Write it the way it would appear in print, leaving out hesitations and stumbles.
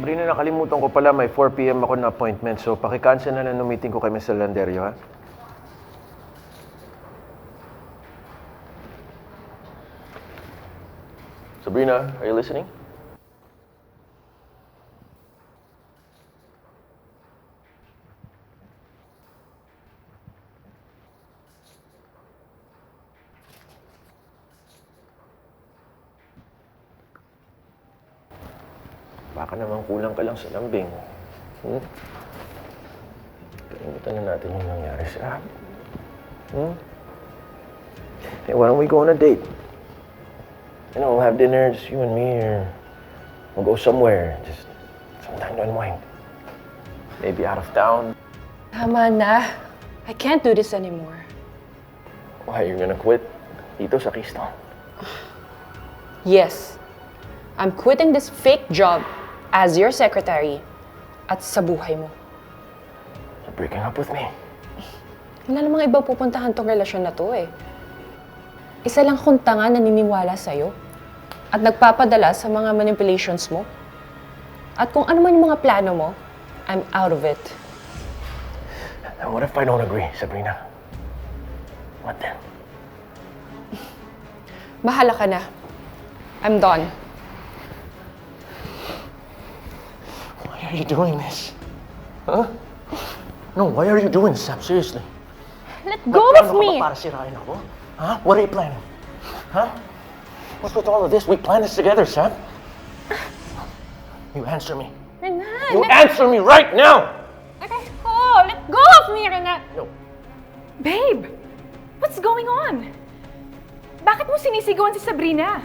Sabrina, nakalimutan ko pala, may 4 p.m. ako na appointment. So, paki-cancel na lang ng meeting ko kay Mr. Landerio, ha? Sabrina, are you listening? Baka naman kulang ka lang sa lambing. Kalimutan na natin yung nangyari sa amin. Hey, why don't we go on a date? You know, we'll have dinner, just you and me, or we'll go somewhere, just sometime to unwind. Maybe out of town. Tama na. I can't do this anymore. Why, you're gonna quit? Dito sa Keystone? Yes. I'm quitting this fake job as your secretary at sa buhay mo. You're breaking up with me. Wala namang ibang pupuntahan tong relasyon na to eh. Isa lang akong tanga naniniwala sa'yo at nagpapadala sa mga manipulations mo. At kung ano man yung mga plano mo, I'm out of it. And what if I don't agree, Sabrina? What then? Bahala ka na. I'm done. Why are you doing this? Huh? No, why are you doing this, Sam? Seriously. Let go of me! Para sirain ako? Huh? What are you planning? Huh? What's with all of this? We planned this together, Sam. You answer me. Renan! You answer me right now! Areho! Let go of me, Renan! No. Babe! What's going on? Bakit mo sinisigawan si Sabrina?